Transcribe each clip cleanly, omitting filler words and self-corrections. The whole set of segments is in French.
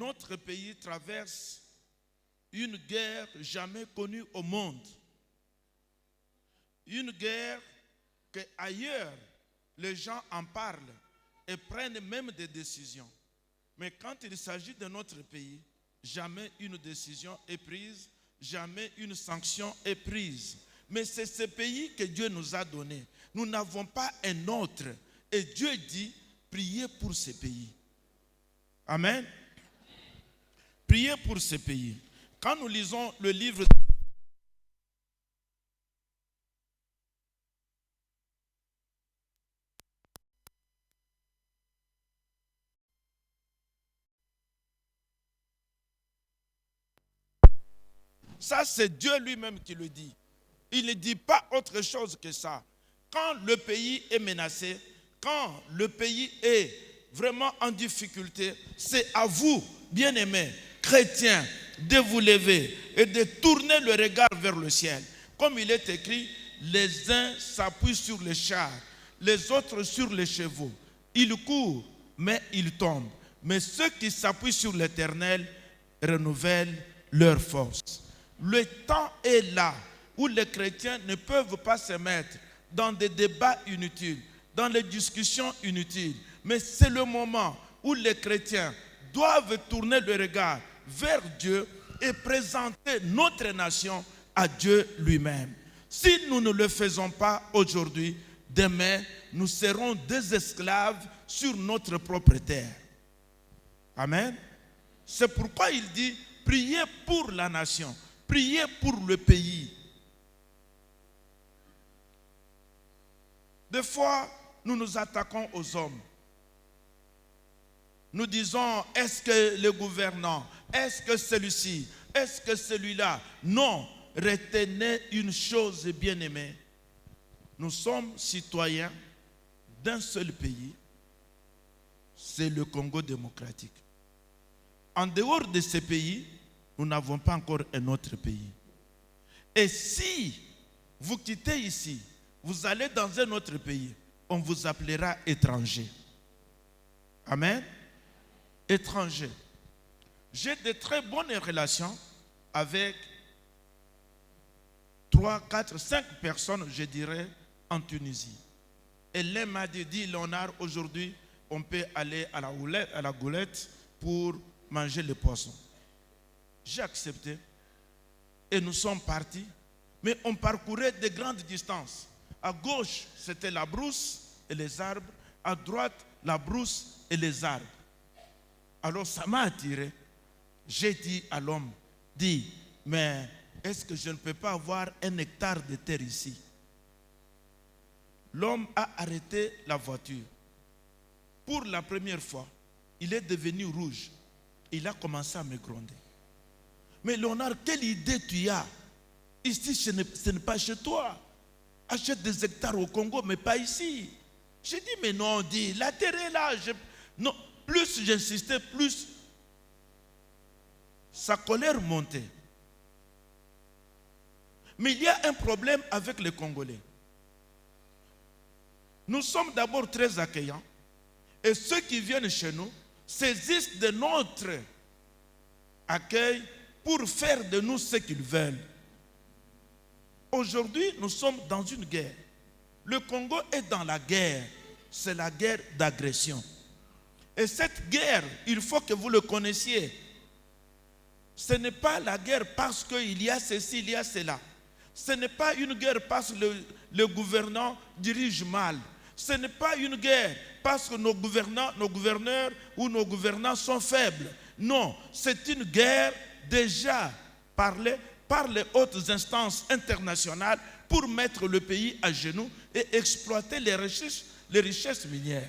notre pays traverse une guerre jamais connue au monde. Une guerre que ailleurs, les gens en parlent et prennent même des décisions. Mais quand il s'agit de notre pays, jamais une décision est prise, jamais une sanction est prise. Mais c'est ce pays que Dieu nous a donné. Nous n'avons pas un autre. Et Dieu dit, priez pour ce pays. Amen. Priez pour ce pays. Quand nous lisons le livre ça, c'est Dieu lui-même qui le dit. Il ne dit pas autre chose que ça. Quand le pays est menacé, quand le pays est vraiment en difficulté, c'est à vous, bien-aimés, chrétiens, de vous lever et de tourner le regard vers le ciel. Comme il est écrit, les uns s'appuient sur les chars, les autres sur les chevaux. Ils courent, mais ils tombent. Mais ceux qui s'appuient sur l'Éternel renouvellent leur force. Le temps est là où les chrétiens ne peuvent pas se mettre dans des débats inutiles, dans les discussions inutiles. Mais c'est le moment où les chrétiens doivent tourner le regard vers Dieu et présenter notre nation à Dieu lui-même. Si nous ne le faisons pas aujourd'hui, demain, nous serons des esclaves sur notre propre terre. Amen. C'est pourquoi il dit, priez pour la nation, priez pour le pays. Des fois, nous nous attaquons aux hommes. Nous disons, est-ce que le gouvernant, est-ce que celui-ci, est-ce que celui-là? Non, retenez une chose, bien-aimée. Nous sommes citoyens d'un seul pays, c'est le Congo démocratique. En dehors de ce pays, nous n'avons pas encore un autre pays. Et si vous quittez ici, vous allez dans un autre pays, on vous appellera étranger. Amen. Étranger. J'ai de très bonnes relations avec 3, 4, 5 personnes, je dirais, en Tunisie. Et l'un m'a dit, Léonard, aujourd'hui, on peut aller à la goulette pour manger le poisson. J'ai accepté. Et nous sommes partis. Mais on parcourait de grandes distances. À gauche, c'était la brousse et les arbres. À droite, la brousse et les arbres. Alors ça m'a attiré. J'ai dit à l'homme, dis, mais est-ce que je ne peux pas avoir 1 hectare de terre ici? L'homme a arrêté la voiture. Pour la première fois, il est devenu rouge. Il a commencé à me gronder. Mais Léonard, quelle idée tu as? Ici, ce n'est pas chez toi. Achète des hectares au Congo, mais pas ici. J'ai dit, mais non, dis, la terre est là. Non, plus j'insistais, plus sa colère montait. Mais il y a un problème avec les Congolais. Nous sommes d'abord très accueillants. Et ceux qui viennent chez nous saisissent de notre accueil pour faire de nous ce qu'ils veulent. Aujourd'hui, nous sommes dans une guerre. Le Congo est dans la guerre. C'est la guerre d'agression. Et cette guerre, il faut que vous le connaissiez. Ce n'est pas la guerre parce qu'il y a ceci, il y a cela. Ce n'est pas une guerre parce que le gouvernant dirige mal. Ce n'est pas une guerre parce que nos gouverneurs ou nos gouvernants sont faibles. Non, c'est une guerre déjà parlée par les hautes instances internationales pour mettre le pays à genoux et exploiter les richesses minières.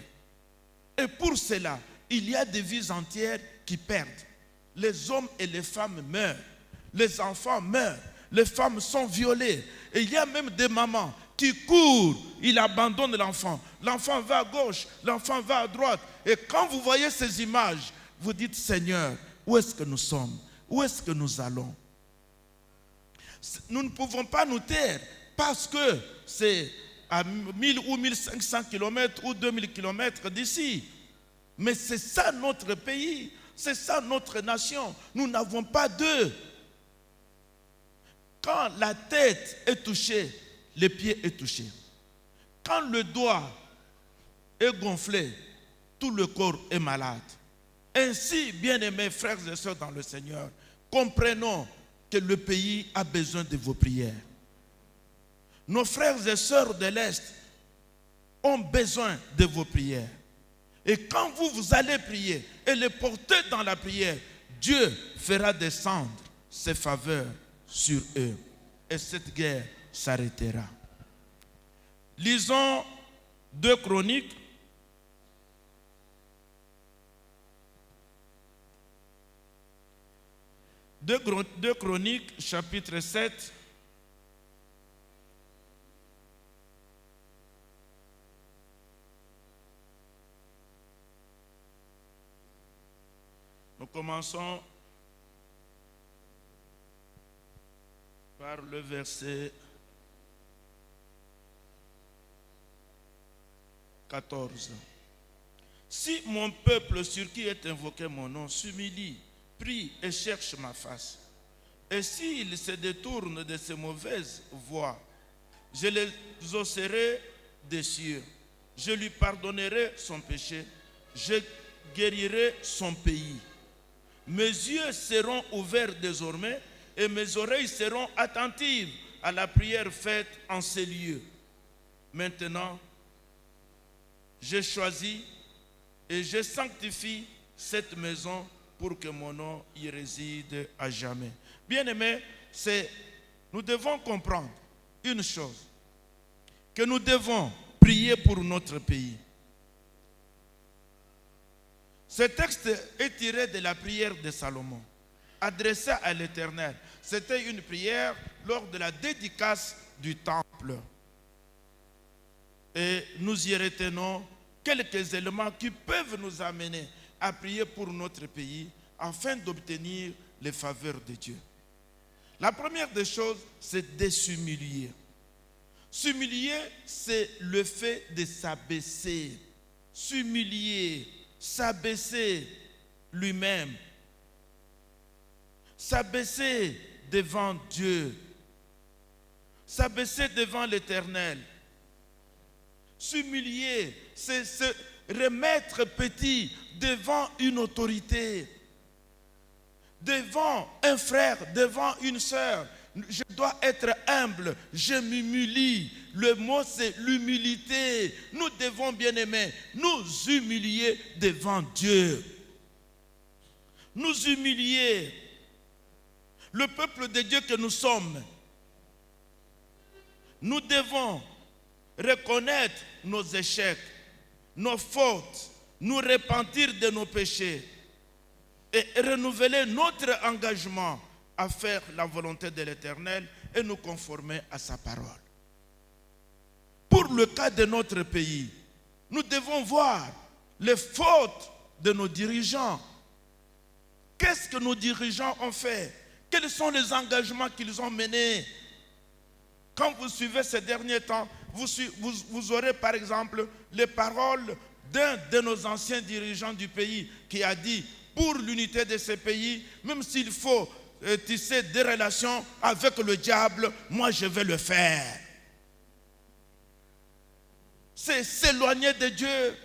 Et pour cela, il y a des vies entières qui perdent. Les hommes et les femmes meurent. Les enfants meurent. Les femmes sont violées. Et il y a même des mamans qui courent. Ils abandonnent l'enfant. L'enfant va à gauche, l'enfant va à droite. Et quand vous voyez ces images, vous dites, Seigneur, où est-ce que nous sommes? Où est-ce que nous allons? Nous ne pouvons pas nous taire parce que c'est à 1000 ou 1500 km ou 2000 km d'ici. Mais c'est ça notre pays. C'est ça notre nation. Nous n'avons pas d'eux. Quand la tête est touchée, le pied est touché. Quand le doigt est gonflé, tout le corps est malade. Ainsi, bien-aimés frères et sœurs dans le Seigneur, comprenons que le pays a besoin de vos prières. Nos frères et sœurs de l'Est ont besoin de vos prières. Et quand vous allez prier et les porter dans la prière, Dieu fera descendre ses faveurs sur eux. Et cette guerre s'arrêtera. Lisons 2 Chroniques. 2 Chroniques, chapitre 7. Nous commençons par le verset 14. Si mon peuple sur qui est invoqué mon nom s'humilie, prie et cherche ma face, et s'il se détourne de ses mauvaises voies, je les exaucerai des cieux, je lui pardonnerai son péché, je guérirai son pays. Mes yeux seront ouverts désormais et mes oreilles seront attentives à la prière faite en ces lieux. Maintenant, je choisis et je sanctifie cette maison pour que mon nom y réside à jamais. Bien-aimés, nous devons comprendre une chose, que nous devons prier pour notre pays. Ce texte est tiré de la prière de Salomon, adressée à l'Éternel. C'était une prière lors de la dédicace du temple. Et nous y retenons quelques éléments qui peuvent nous amener à prier pour notre pays afin d'obtenir les faveurs de Dieu. La première des choses, c'est de s'humilier. S'humilier, c'est le fait de s'abaisser. S'humilier, s'abaisser lui-même. S'abaisser devant Dieu. S'abaisser devant l'Éternel. S'humilier, c'est se remettre petit devant une autorité, devant un frère, devant une sœur. Je dois être humble, je m'humilie. Le mot c'est l'humilité. Nous devons, bien aimer, nous humilier devant Dieu. Nous humilier. Le peuple de Dieu que nous sommes, nous devons reconnaître nos échecs, nos fautes, nous repentir de nos péchés et renouveler notre engagement à faire la volonté de l'Éternel et nous conformer à sa parole. Pour le cas de notre pays, nous devons voir les fautes de nos dirigeants. Qu'est-ce que nos dirigeants ont fait? Quels sont les engagements qu'ils ont menés? Quand vous suivez ces derniers temps, vous aurez par exemple les paroles d'un de nos anciens dirigeants du pays qui a dit, pour l'unité de ce pays, même s'il faut tisser des relations avec le diable, moi je vais le faire. C'est s'éloigner de Dieu.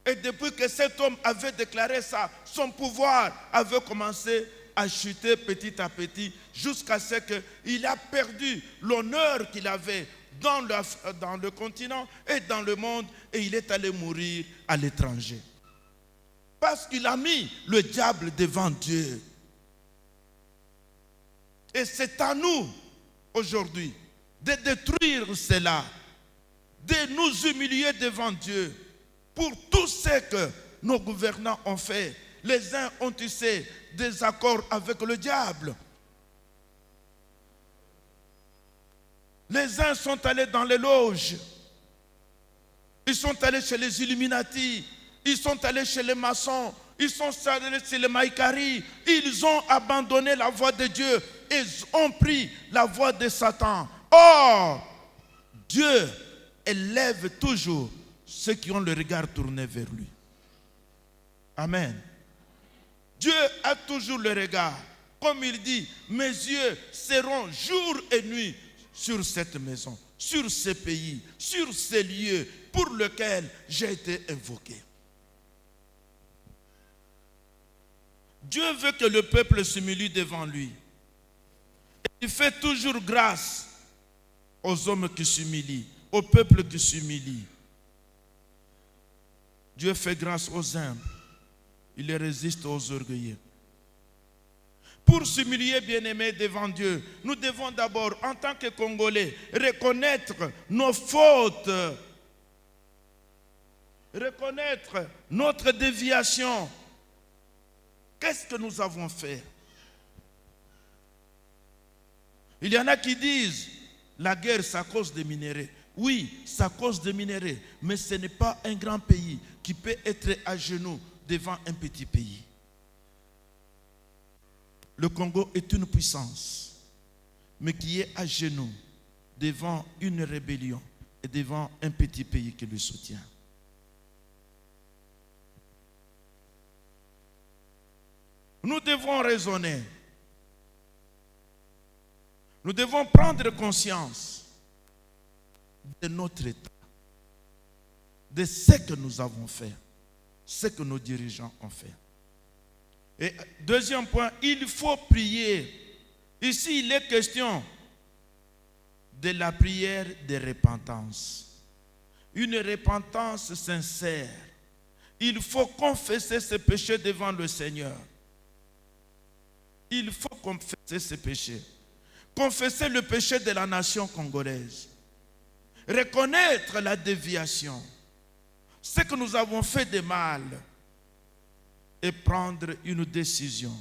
Et depuis que cet homme avait déclaré ça, son pouvoir avait commencé à chuter petit à petit jusqu'à ce qu'il a perdu l'honneur qu'il avait dans le continent et dans le monde, et il est allé mourir à l'étranger. Parce qu'il a mis le diable devant Dieu. Et c'est à nous, aujourd'hui, de détruire cela, de nous humilier devant Dieu pour tout ce que nos gouvernants ont fait. Les uns ont tissé des accords avec le diable. Les uns sont allés dans les loges. Ils sont allés chez les Illuminati. Ils sont allés chez les maçons. Ils sont allés chez les Maïkari. Ils ont abandonné la voie de Dieu. Ils ont pris la voie de Satan. Or, Dieu élève toujours ceux qui ont le regard tourné vers lui. Amen. a toujours le regard. Comme il dit, mes yeux seront jour et nuit sur cette maison, sur ce pays, sur ces lieux pour lesquels j'ai été invoqué. Dieu veut que le peuple s'humilie devant lui. Il fait toujours grâce aux hommes qui s'humilient, au peuple qui s'humilie. Dieu fait grâce aux humbles. Il résiste aux orgueilleux. Pour s'humilier, bien-aimés, devant Dieu, nous devons d'abord, en tant que Congolais, reconnaître nos fautes, reconnaître notre déviation. Qu'est-ce que nous avons fait? Il y en a qui disent, la guerre, c'est à cause des minéraux. Oui, c'est à cause des minéraux, mais ce n'est pas un grand pays qui peut être à genoux devant un petit pays. Le Congo est une puissance, mais qui est à genoux devant une rébellion et devant un petit pays qui le soutient. Nous devons raisonner. Nous devons prendre conscience de notre état, de ce que nous avons fait, ce que nos dirigeants ont fait. Et deuxième point, il faut prier. Ici, il est question de la prière de repentance. Une repentance sincère. Il faut confesser ses péchés devant le Seigneur. Il faut confesser ses péchés. Confesser le péché de la nation congolaise. Reconnaître la déviation. Ce que nous avons fait de mal. Et prendre une décision.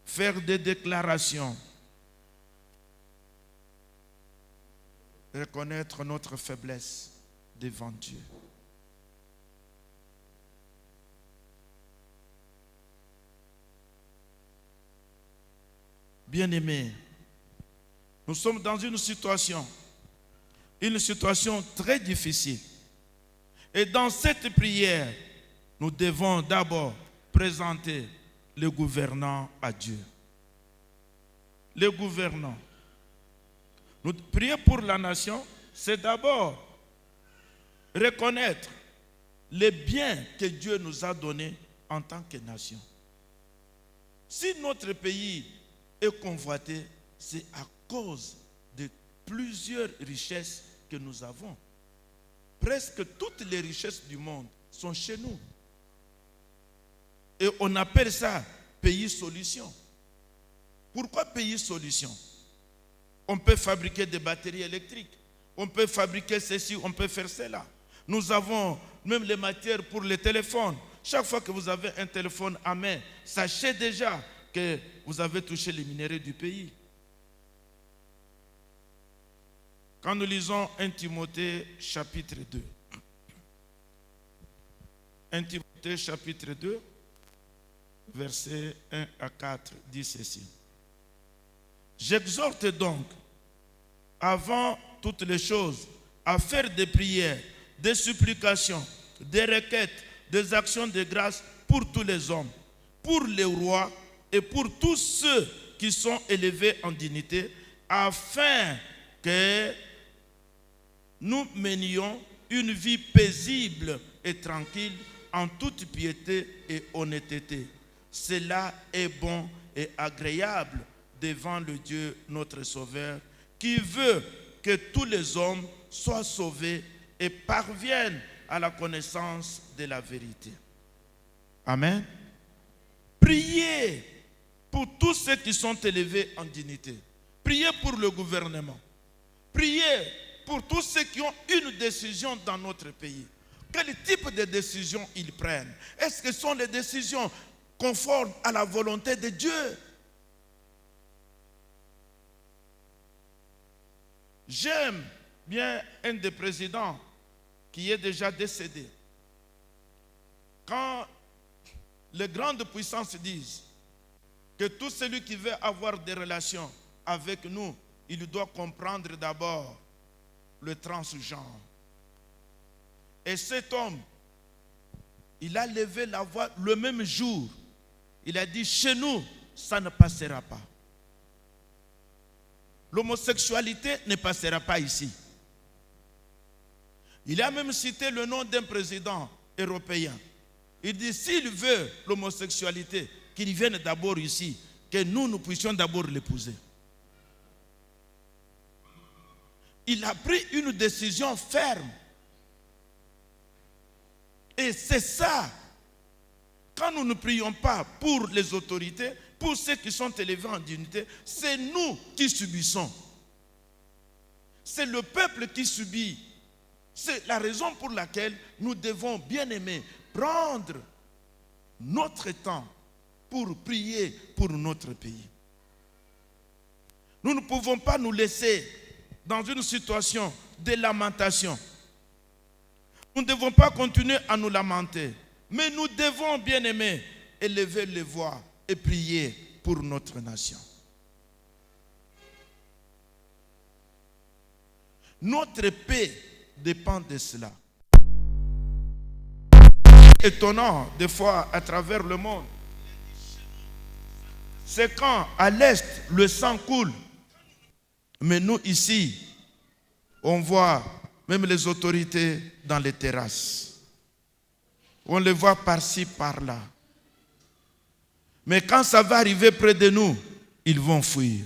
Faire des déclarations. Reconnaître notre faiblesse devant Dieu. Bien-aimés, nous sommes dans une situation très difficile. Et dans cette prière, nous devons d'abord présenter le gouvernant à Dieu. Le gouvernant. Nous prier pour la nation, c'est d'abord reconnaître les biens que Dieu nous a donnés en tant que nation. Si notre pays est convoité, c'est à cause de plusieurs richesses que nous avons. Presque toutes les richesses du monde sont chez nous. Et on appelle ça pays solution. Pourquoi pays solution? On peut fabriquer des batteries électriques. On peut fabriquer ceci, on peut faire cela. Nous avons même les matières pour les téléphones. Chaque fois que vous avez un téléphone à main, sachez déjà que vous avez touché les minéraux du pays. Quand nous lisons 1 Timothée chapitre 2, 1 Timothée chapitre 2, versets 1 à 4, dit ceci. J'exhorte donc, avant toutes les choses, à faire des prières, des supplications, des requêtes, des actions de grâce pour tous les hommes, pour les rois et pour tous ceux qui sont élevés en dignité, afin que nous menions une vie paisible et tranquille en toute piété et honnêteté. Cela est bon et agréable devant le Dieu notre Sauveur, qui veut que tous les hommes soient sauvés et parviennent à la connaissance de la vérité. Amen. Priez pour tous ceux qui sont élevés en dignité. Priez pour le gouvernement. Priez pour tous ceux qui ont une décision dans notre pays. Quel type de décision ils prennent? Est-ce que ce sont les décisions conformes à la volonté de Dieu? J'aime bien un des présidents qui est déjà décédé. Quand les grandes puissances disent que tout celui qui veut avoir des relations avec nous, il doit comprendre d'abord le transgenre. Et cet homme, il a levé la voix le même jour. Il a dit, chez nous, ça ne passera pas. L'homosexualité ne passera pas ici. Il a même cité le nom d'un président européen. Il dit, s'il veut l'homosexualité, qu'il vienne d'abord ici, que nous puissions d'abord l'épouser. Il a pris une décision ferme. Et c'est ça. Quand nous ne prions pas pour les autorités, pour ceux qui sont élevés en dignité, c'est nous qui subissons. C'est le peuple qui subit. C'est la raison pour laquelle nous devons, bien aimer, prendre notre temps pour prier pour notre pays. Nous ne pouvons pas nous laisser dans une situation de lamentation. Nous ne devons pas continuer à nous lamenter, mais nous devons, bien aimer, élever les voix et prier pour notre nation. Notre paix dépend de cela. C'est étonnant, des fois, à travers le monde. C'est quand, à l'est, le sang coule. Mais nous, ici, on voit même les autorités dans les terrasses. On les voit par-ci, par-là. Mais quand ça va arriver près de nous, ils vont fuir.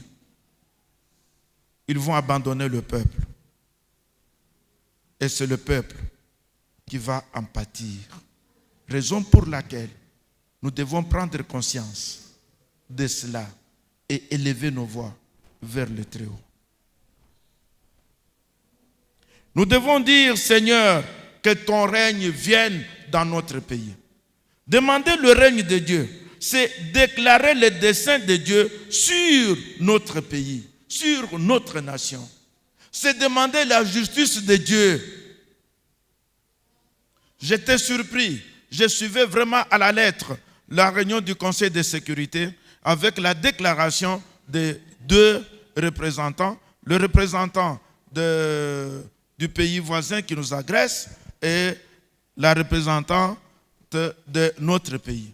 Ils vont abandonner le peuple. Et c'est le peuple qui va en pâtir. Raison pour laquelle nous devons prendre conscience de cela et élever nos voix vers le Très-Haut. Nous devons dire, Seigneur, que ton règne vienne dans notre pays. Demander le règne de Dieu, c'est déclarer les desseins de Dieu sur notre pays, sur notre nation. C'est demander la justice de Dieu. J'étais surpris. Je suivais vraiment à la lettre la réunion du Conseil de sécurité avec la déclaration de deux représentants. Le représentant du pays voisin qui nous agresse et la représentante de notre pays.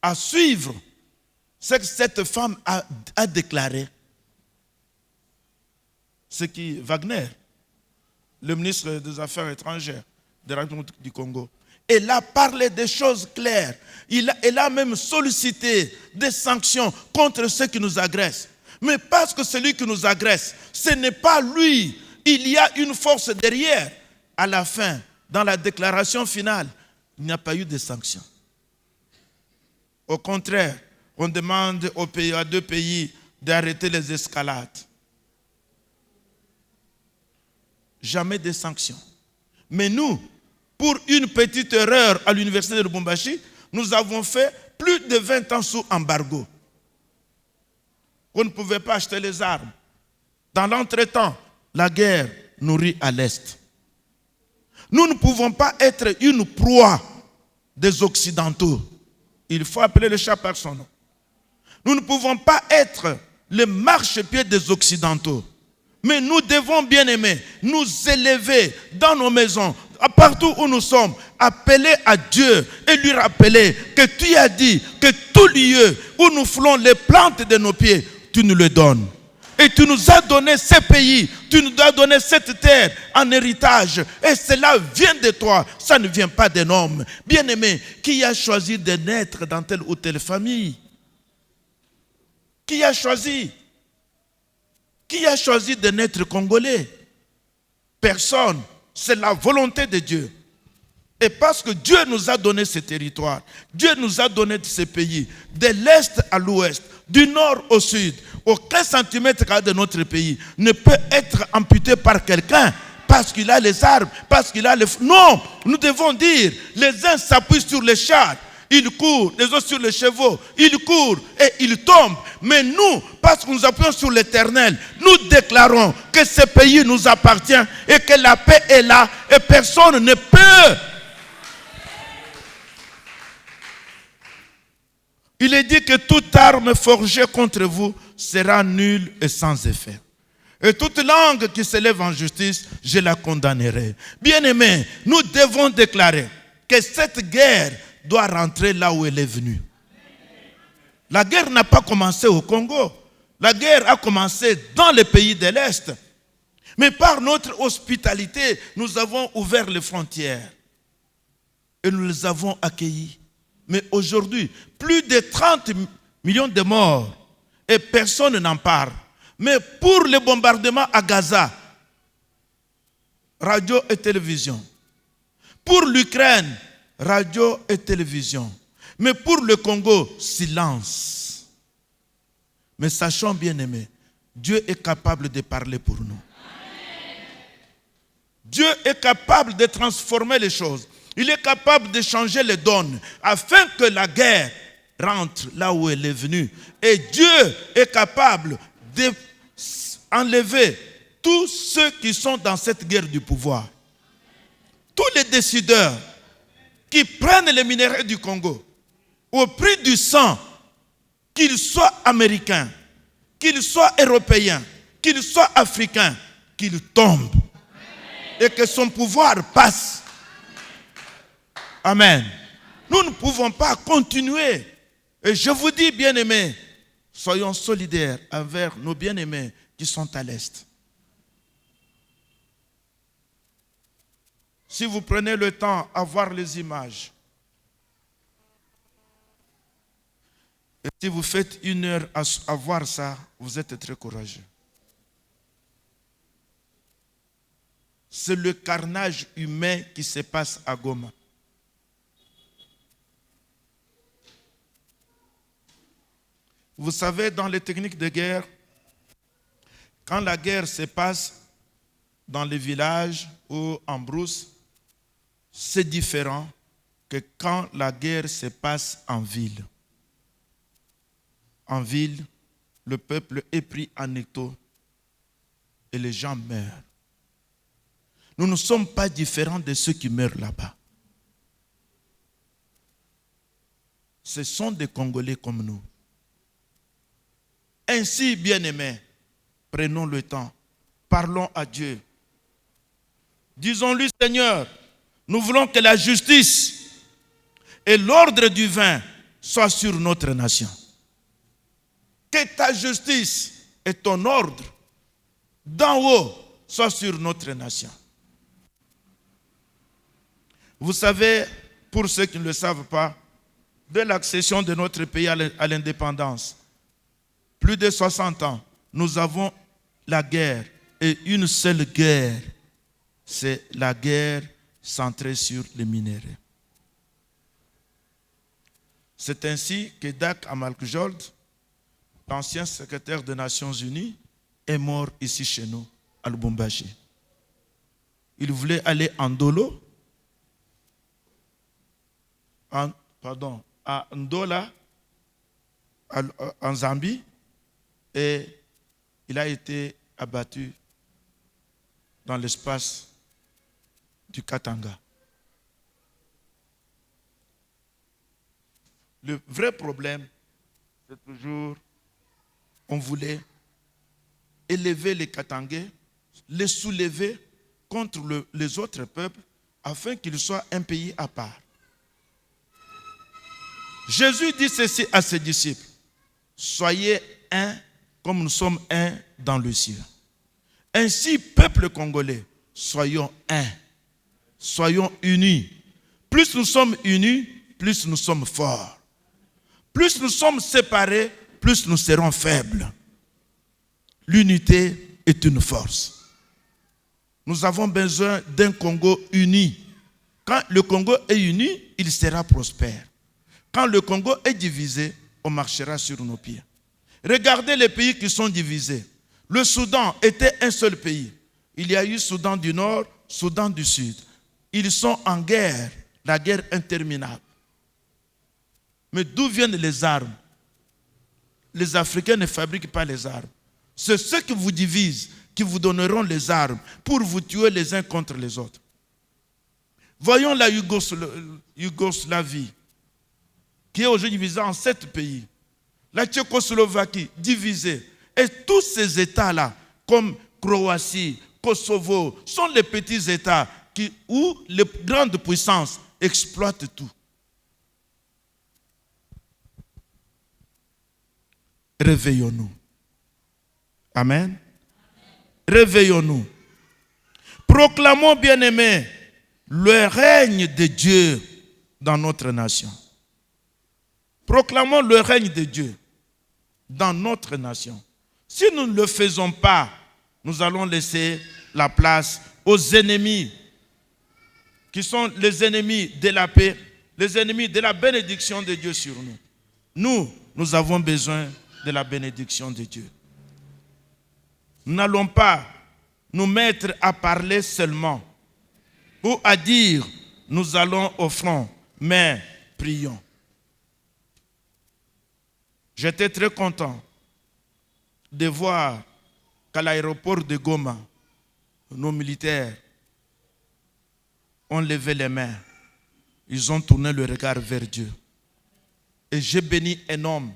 À suivre ce que cette femme a déclaré, c'est qui Wagner, le ministre des Affaires étrangères de la République du Congo, elle a parlé des choses claires. Elle a même sollicité des sanctions contre ceux qui nous agressent. Mais parce que celui qui nous agresse, ce n'est pas lui. Il y a une force derrière. À la fin, dans la déclaration finale, il n'y a pas eu de sanctions. Au contraire, on demande à deux pays d'arrêter les escalades. Jamais de sanctions. Mais nous, pour une petite erreur à l'université de Lubumbashi, nous avons fait plus de 20 ans sous embargo. On ne pouvait pas acheter les armes. Dans l'entretemps, la guerre nourrit à l'Est. Nous ne pouvons pas être une proie des Occidentaux. Il faut appeler le chat par son nom. Nous ne pouvons pas être le marchepied des Occidentaux. Mais nous devons, bien aimer, nous élever dans nos maisons, partout où nous sommes, appeler à Dieu et lui rappeler que tu as dit que tout lieu où nous foulons les plantes de nos pieds, tu nous le donnes. Et tu nous as donné ces pays, tu nous as donné cette terre en héritage. Et cela vient de toi, ça ne vient pas d'un homme. Bien-aimé, qui a choisi de naître dans telle ou telle famille? Qui a choisi? Qui a choisi de naître congolais? Personne. C'est la volonté de Dieu. Et parce que Dieu nous a donné ce territoire, Dieu nous a donné ces pays, de l'Est à l'Ouest, du Nord au Sud, aucun centimètre carré de notre pays ne peut être amputé par quelqu'un parce qu'il a les armes, parce qu'il a les... Non, nous devons dire, les uns s'appuient sur les chars, ils courent, les autres sur les chevaux, ils courent et ils tombent. Mais nous, parce que nous appuyons sur l'Éternel, nous déclarons que ce pays nous appartient et que la paix est là et personne ne peut. Il est dit que toute arme forgée contre vous sera nulle et sans effet. Et toute langue qui s'élève en justice, je la condamnerai. Bien-aimés, nous devons déclarer que cette guerre doit rentrer là où elle est venue. La guerre n'a pas commencé au Congo. La guerre a commencé dans les pays de l'Est. Mais par notre hospitalité, nous avons ouvert les frontières. Et nous les avons accueillis. Mais aujourd'hui, plus de 30 millions de morts. Et personne n'en parle. Mais pour les bombardements à Gaza, radio et télévision. Pour l'Ukraine, radio et télévision. Mais pour le Congo, silence. Mais sachons bien aimés, Dieu est capable de parler pour nous. Dieu est capable de transformer les choses. Il est capable de changer les donnes afin que la guerre rentre là où elle est venue. Et Dieu est capable d'enlever tous ceux qui sont dans cette guerre du pouvoir. Tous les décideurs qui prennent les minéraux du Congo au prix du sang, qu'ils soient américains, qu'ils soient européens, qu'ils soient africains, qu'ils tombent. Et que son pouvoir passe. Amen. Nous ne pouvons pas continuer. Et je vous dis, bien-aimés, soyons solidaires envers nos bien-aimés qui sont à l'Est. Si vous prenez le temps à voir les images, et si vous faites 1 heure à voir ça, vous êtes très courageux. C'est le carnage humain qui se passe à Goma. Vous savez, dans les techniques de guerre, quand la guerre se passe dans les villages ou en brousse, c'est différent que quand la guerre se passe en ville. En ville, le peuple est pris en étau et les gens meurent. Nous ne sommes pas différents de ceux qui meurent là-bas. Ce sont des Congolais comme nous. Ainsi, bien-aimés, prenons le temps, parlons à Dieu. Disons-lui, Seigneur, nous voulons que la justice et l'ordre divin soient sur notre nation. Que ta justice et ton ordre d'en haut soient sur notre nation. Vous savez, pour ceux qui ne le savent pas, de l'accession de notre pays à l'indépendance, plus de 60 ans, nous avons la guerre et une seule guerre, c'est la guerre centrée sur les minéraux. C'est ainsi que Dag Hammarskjöld, l'ancien secrétaire des Nations Unies, est mort ici chez nous, à Lubumbashi. Il voulait aller en Ndolo, à Ndola, en Zambie, et il a été abattu dans l'espace du Katanga. Le vrai problème, c'est toujours, on voulait élever les Katangais, les soulever contre les autres peuples, afin qu'ils soient un pays à part. Jésus dit ceci à ses disciples: soyez un comme nous sommes un dans le ciel. Ainsi, peuple congolais, soyons un. Soyons unis. Plus nous sommes unis, plus nous sommes forts. Plus nous sommes séparés, plus nous serons faibles. L'unité est une force. Nous avons besoin d'un Congo uni. Quand le Congo est uni, il sera prospère. Quand le Congo est divisé, on marchera sur nos pieds. Regardez les pays qui sont divisés. Le Soudan était un seul pays. Il y a eu Soudan du Nord, Soudan du Sud. Ils sont en guerre, la guerre interminable. Mais d'où viennent les armes? Les Africains ne fabriquent pas les armes. C'est ceux qui vous divisent qui vous donneront les armes pour vous tuer les uns contre les autres. Voyons la Yougoslavie, qui est aujourd'hui divisée en 7 pays. La Tchécoslovaquie, divisée. Et tous ces États-là, comme Croatie, Kosovo, sont les petits États où les grandes puissances exploitent tout. réveillons-nous. Amen. Réveillons-nous. Proclamons, bien-aimés, le règne de Dieu dans notre nation. Proclamons le règne de Dieu dans notre nation. Si nous ne le faisons pas, nous allons laisser la place aux ennemis qui sont les ennemis de la paix, les ennemis de la bénédiction de Dieu sur nous. Nous avons besoin de la bénédiction de Dieu. Nous n'allons pas nous mettre à parler seulement ou à dire nous allons au front, mais prions. J'étais très content de voir qu'à l'aéroport de Goma, nos militaires ont levé les mains. Ils ont tourné le regard vers Dieu. Et j'ai béni un homme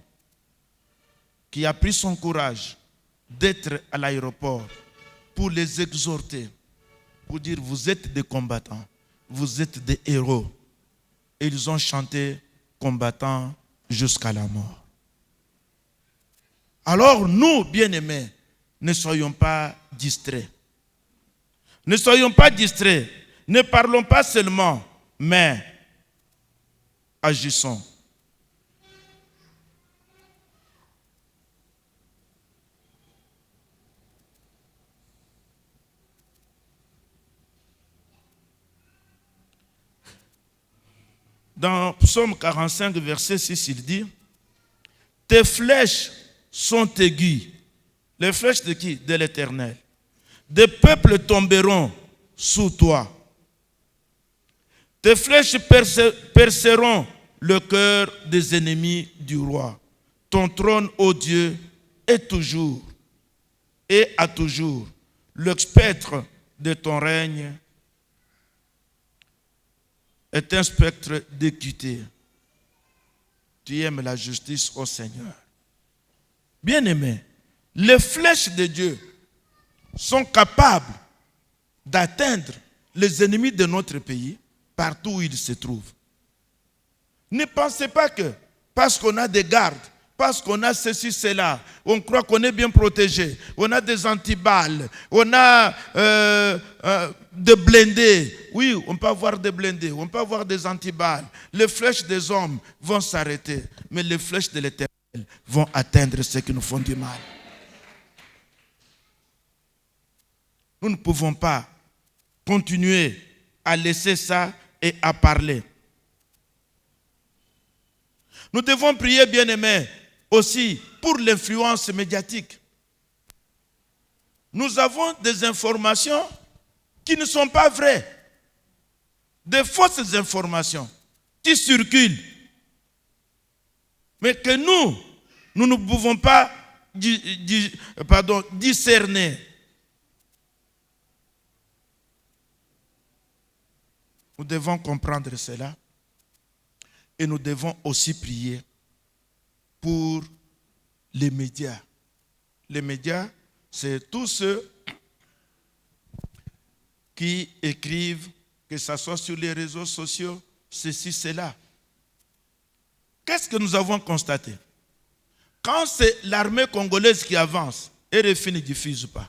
qui a pris son courage d'être à l'aéroport pour les exhorter, pour dire vous êtes des combattants, vous êtes des héros. Et ils ont chanté combattants jusqu'à la mort. Alors nous, bien-aimés, ne soyons pas distraits. Ne soyons pas distraits. Ne parlons pas seulement, mais agissons. Dans Psaume 45, verset 6, il dit « Tes flèches sont aiguës. » Les flèches de qui? De l'Éternel. « Des peuples tomberont sous toi. Tes flèches perceront le cœur des ennemis du roi. Ton trône, ô Dieu, est toujours et à toujours. Le spectre de ton règne est un spectre d'équité. Tu aimes la justice, ô Seigneur. Bien-aimés, les flèches de Dieu sont capables d'atteindre les ennemis de notre pays partout où ils se trouvent. Ne pensez pas que parce qu'on a des gardes, parce qu'on a ceci, cela, on croit qu'on est bien protégé, on a des antiballes, on a des blindés. Oui, on peut avoir des blindés, on peut avoir des antiballes. Les flèches des hommes vont s'arrêter, mais les flèches de l'Éternel vont atteindre ceux qui nous font du mal. Nous ne pouvons pas continuer à laisser ça et à parler. Nous devons prier, bien-aimés, aussi pour l'influence médiatique. Nous avons des informations qui ne sont pas vraies, des fausses informations qui circulent, mais que nous ne pouvons pas discerner. Nous devons comprendre cela et nous devons aussi prier pour les médias. Les médias, c'est tous ceux qui écrivent, que ce soit sur les réseaux sociaux, ceci, cela. Qu'est-ce que nous avons constaté? Quand c'est l'armée congolaise qui avance, RFI ne diffuse pas.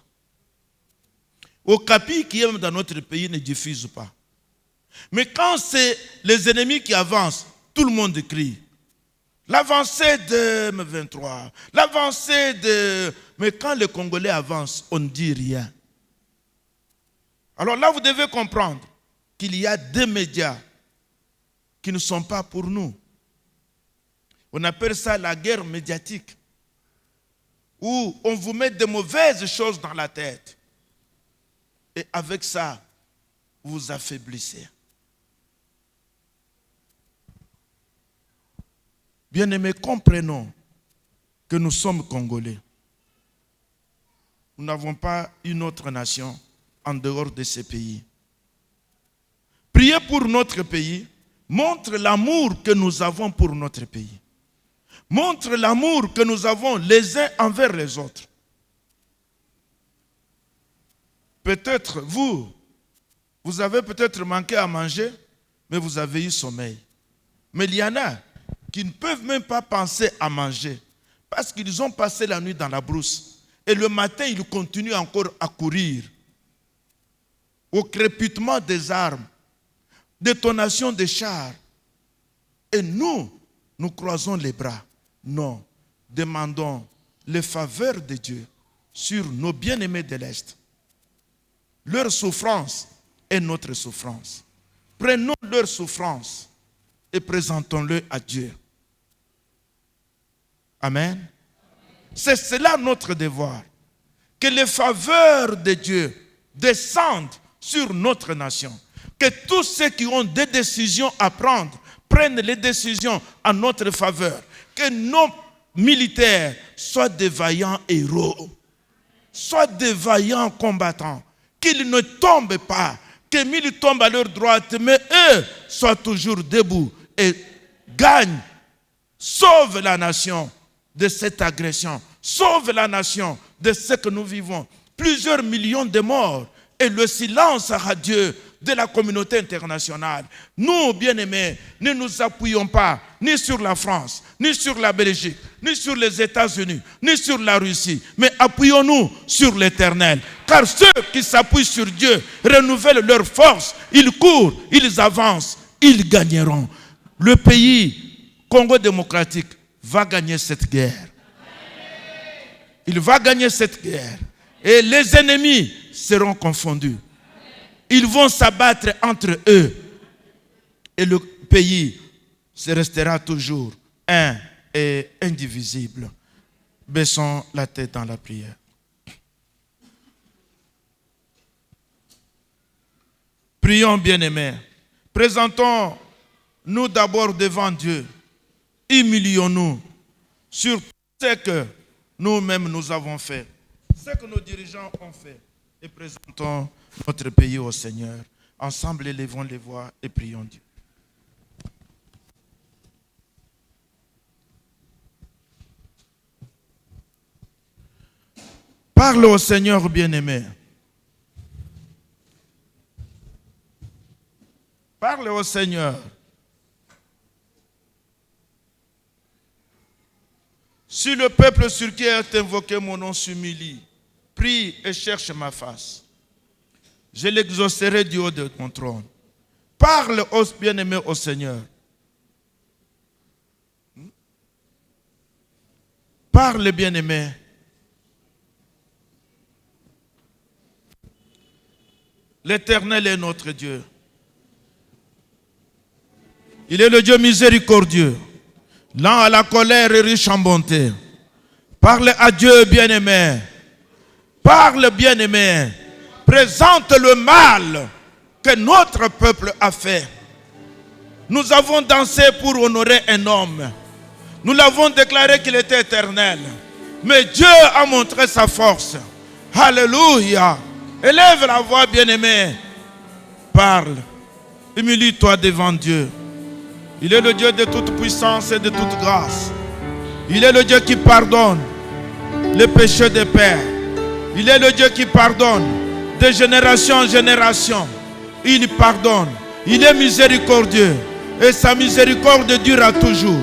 Okapi qui est dans notre pays ne diffuse pas. Mais quand c'est les ennemis qui avancent, tout le monde crie. L'avancée de M23, l'avancée de... Mais quand les Congolais avancent, on ne dit rien. Alors là, vous devez comprendre qu'il y a des médias qui ne sont pas pour nous. On appelle ça la guerre médiatique, où on vous met de mauvaises choses dans la tête. Et avec ça, vous affaiblissez. Bien-aimés, comprenons que nous sommes Congolais. Nous n'avons pas une autre nation en dehors de ces pays. Priez pour notre pays, montre l'amour que nous avons pour notre pays. Montre l'amour que nous avons les uns envers les autres. Peut-être vous avez peut-être manqué à manger, mais vous avez eu sommeil. Mais il y en a qui ne peuvent même pas penser à manger Parce qu'ils ont passé la nuit dans la brousse. Et le matin, ils continuent encore à courir. Au crépitement des armes, détonation des chars. Et nous croisons les bras. Non, demandons les faveurs de Dieu sur nos bien-aimés de l'Est. Leur souffrance est notre souffrance. Prenons leur souffrance et présentons-le à Dieu. Amen. C'est cela notre devoir. Que les faveurs de Dieu descendent sur notre nation. Que tous ceux qui ont des décisions à prendre prennent les décisions en notre faveur. Que nos militaires soient des vaillants héros. Soient des vaillants combattants. Qu'ils ne tombent pas. Que mille tombent à leur droite, mais eux soient toujours debout et gagnent. Sauve la nation de cette agression. Sauve la nation de ce que nous vivons. Plusieurs millions de morts et le silence radieux de la communauté internationale. Nous, bien-aimés, ne nous appuyons pas ni sur la France, ni sur la Belgique, ni sur les États-Unis, ni sur la Russie, mais appuyons-nous sur l'Éternel. Car ceux qui s'appuient sur Dieu renouvellent leur force, ils courent, ils avancent, ils gagneront. Le pays Congo démocratique va gagner cette guerre. Il va gagner cette guerre. Et les ennemis seront confondus. Ils vont s'abattre entre eux. Et le pays se restera toujours un et indivisible. Baissons la tête dans la prière. Prions, bien-aimés. Présentons-nous d'abord devant Dieu. Humilions-nous sur ce que nous-mêmes nous avons fait, ce que nos dirigeants ont fait, et présentons notre pays au Seigneur. Ensemble, élevons les voix et prions Dieu. Parle au Seigneur bien-aimé. Parle au Seigneur. Si le peuple sur qui est invoqué mon nom s'humilie, prie et cherche ma face, je l'exaucerai du haut de mon trône. Parle au bien-aimé au Seigneur. Parle bien-aimé. L'Éternel est notre Dieu. Il est le Dieu miséricordieux, lent à la colère et riche en bonté. Parle à Dieu, bien-aimé. Parle, bien-aimé. Présente le mal que notre peuple a fait. Nous avons dansé pour honorer un homme. Nous l'avons déclaré qu'il était éternel. Mais Dieu a montré sa force. Alléluia. Élève la voix, bien-aimé. Parle. Humilie-toi devant Dieu. Il est le Dieu de toute puissance et de toute grâce. Il est le Dieu qui pardonne les péchés des pères. Il est le Dieu qui pardonne de génération en génération. Il pardonne. Il est miséricordieux. Et sa miséricorde durera toujours.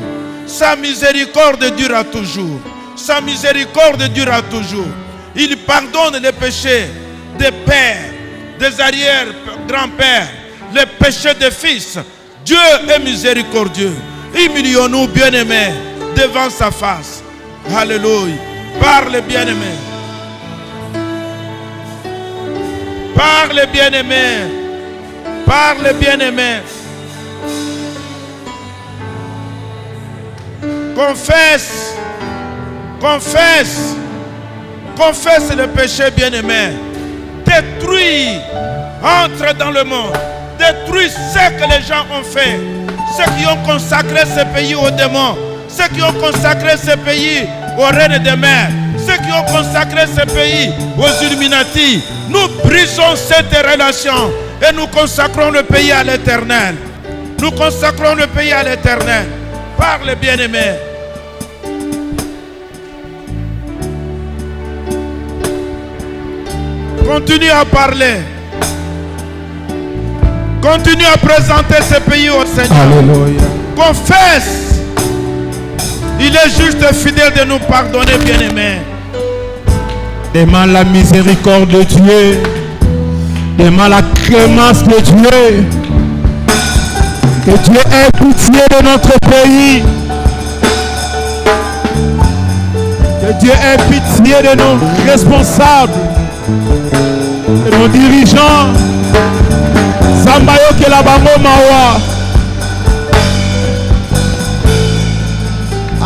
Sa miséricorde durera toujours. Sa miséricorde durera toujours. Il pardonne les péchés des pères, des arrière-grands-pères, les péchés des fils. Dieu est miséricordieux. Humilions-nous, bien-aimés, devant sa face. Alléluia. Parle, bien-aimé. Parle, bien-aimé. Parle, bien-aimé. Confesse. Confesse. Confesse le péché, bien-aimé. Détruis. Entre dans le monde. Détruis ce que les gens ont fait. Ceux qui ont consacré ce pays aux démons. Ceux qui ont consacré ce pays aux reines des mers. Ceux qui ont consacré ce pays aux Illuminati. Nous brisons cette relation et nous consacrons le pays à l'Éternel. Nous consacrons le pays à l'Éternel. Parle, bien-aimé. Continue à parler. Continue à présenter ce pays au Seigneur. Alléluia. Confesse. Il est juste et fidèle de nous pardonner, bien-aimés. Demande la miséricorde de Dieu. Demande la clémence de Dieu. Que Dieu ait pitié de notre pays. Que Dieu ait pitié de nos responsables, de nos dirigeants. Zambayo ke la bango mawa.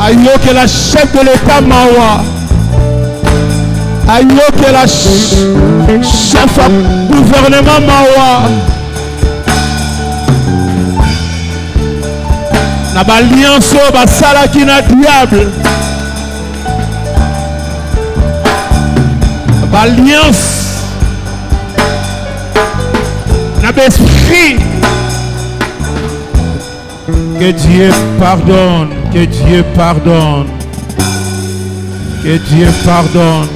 Ayo ke la chef de l'État mawa. Ayo ke la chef du gouvernement mawa. Na ba alliance ba sala ki na diable. Ba alliance na ba esprit. Que Dieu pardonne, que Dieu pardonne, que Dieu pardonne.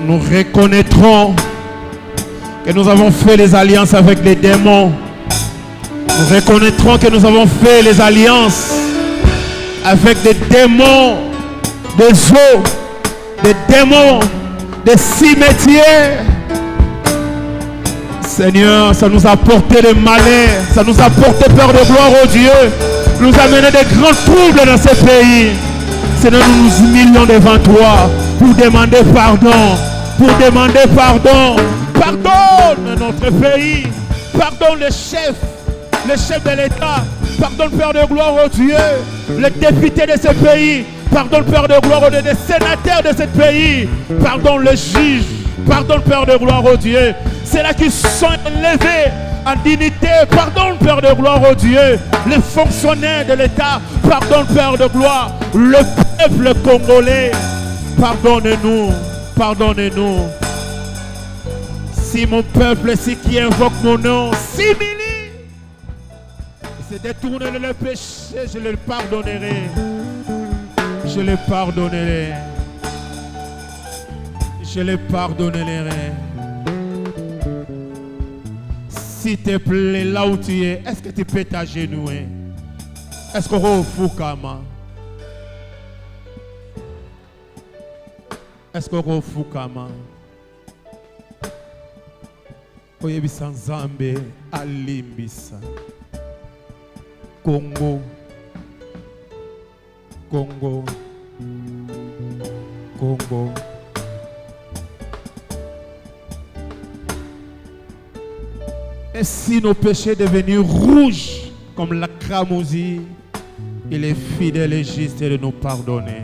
Nous reconnaîtrons que nous avons fait les alliances avec les démons. Nous reconnaîtrons que nous avons fait les alliances avec des démons, des eaux, des démons, des cimetières. Seigneur, ça nous a porté le malheur, ça nous a porté peur de gloire au Dieu, nous a mené des grands troubles dans ce pays. Seigneur, nous nous humilions devant toi pour demander pardon, Pardonne notre pays, pardonne les chefs de l'État, pardonne Père de gloire au Dieu, les députés de ce pays, pardonne Père de gloire au Dieu, les sénateurs de ce pays, pardonne les juges, pardonne Père de gloire au Dieu. C'est là qu'ils sont élevés en dignité. Pardonne, Père de gloire au Dieu. Les fonctionnaires de l'État, pardonne, Père de gloire. Le peuple congolais, pardonne-nous, pardonne-nous. Si mon peuple, si qui invoque mon nom, s'humilie, se détourne de le péché, je le pardonnerai. Je le pardonnerai. Je le pardonnerai. S'il te plaît, là où tu es, est-ce que tu peux t'agenouiller? Est-ce qu'on va au Fukama? Est-ce qu'on va au Fukama? Oyebisa Nzambe alimbisa. Congo. Congo. Congo. Et si nos péchés devenus rouges comme la cramoisie, il est fidèle et juste de nous pardonner.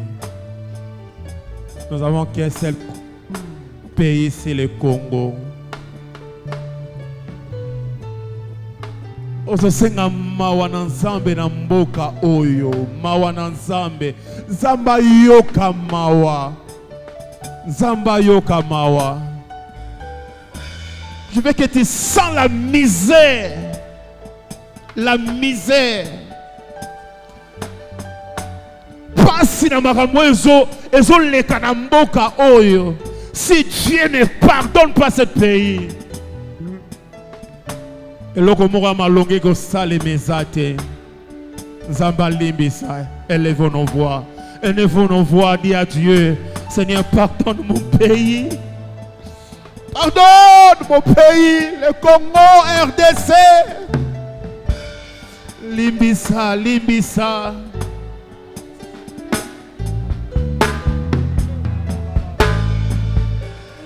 Nous avons qu'un seul pays, c'est le Congo. Ozosenga mawa na Nzambe na mboka oyo, mawa na Nzambe, Nzamba yoka mawa, Nzamba yoka mawa. Je veux que tu sens la misère. La misère. Pasi na makambo ezo leka na mboka oyo. Si Dieu ne pardonne pas ce pays. Eloko moko malonge ko sale mezate. Nzamba limbisa. Élevons nos voix. Élevons nos voix, dis à Dieu, Seigneur, pardonne mon pays. Pardonne mon pays, le Congo, RDC. Limbisa, limbisa.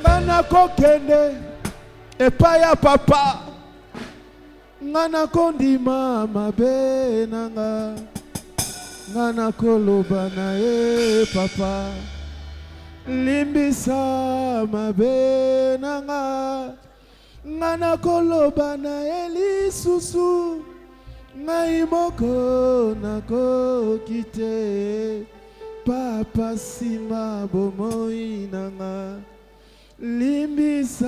Nana kokende, epaya papa. Nana kondima mabe nanga. Nana koloba na e papa. Limbisa mabe nanga. Nana koloba na elisusu. Ngai moko nako kite. Papa sima bomoi nanga. Limbisa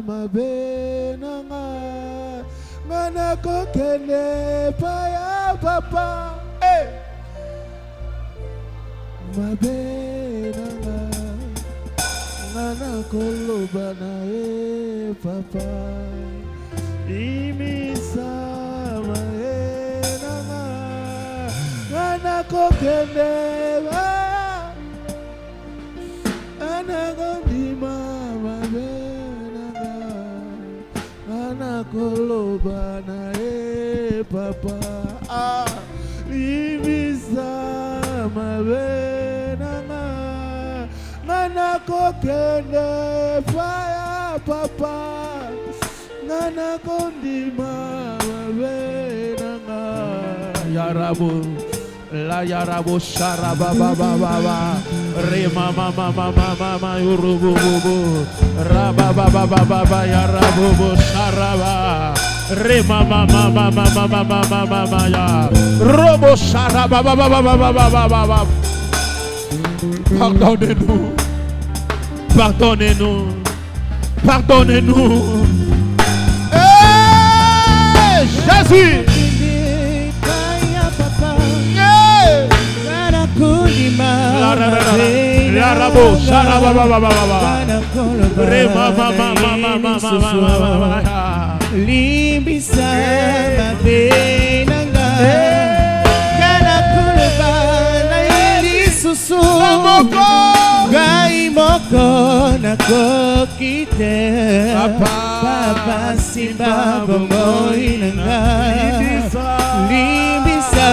mabe nanga. Nana kokende paya papa. Hey! Mabe nanga. Nana koloba na e papa. Limbisa mabe nanga. kokende anagondima mabenanga anakoloba na papa limisa mabenanga anakokende fire papa anagondima mabenanga yarabu la yarabo sharaba baba baba rema mama mama mama yurubu bubu raba baba baba yarabo sharaba rema mama mama mama mama mama ya robo sharaba baba baba baba. Pardonnez-nous, pardonnez-nous, pardonnez-nous. Hey, Jésus. La rabo, sharaba baba baba. Rema mama mama mama mama. Limbisa mabenanga kana kulba na ilisusu gai moko na kokite papa simba bomoinanga limbisa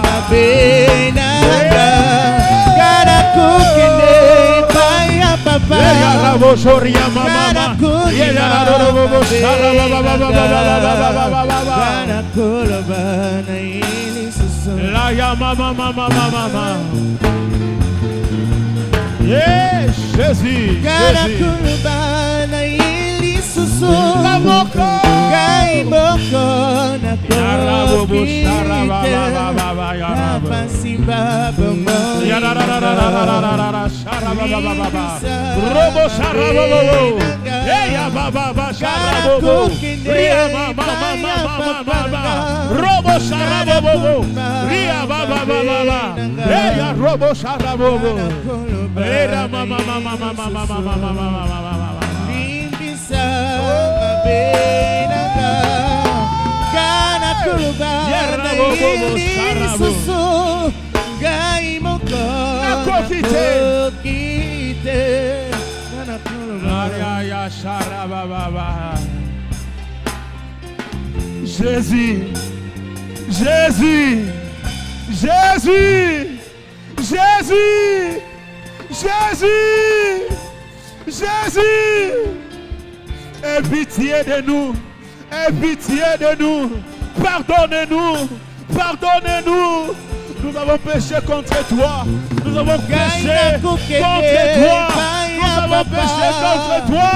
mabenanga kana kukine paya papa Shoria mama la ya mama mama mama. Yeah, Jésus, Jésus. La moko gai moko na kokite papa simba bomo robo sharabo hey ya baba sharabo ria mama mama mama robo sharabo ria baba baba hey ya robo sharabo era mama mama mama mama mama limbisa mabenanga kana kulba na ilisusu gai moko na kokite kana kulba ya sharaba baba. Jésus, Jésus, Jésus, Jésus, Jésus, Jésus, aie pitié de nous, aie pitié de nous, pardonnez-nous, pardonnez-nous. Nous avons péché contre toi, nous avons péché contre toi, nous avons péché contre toi.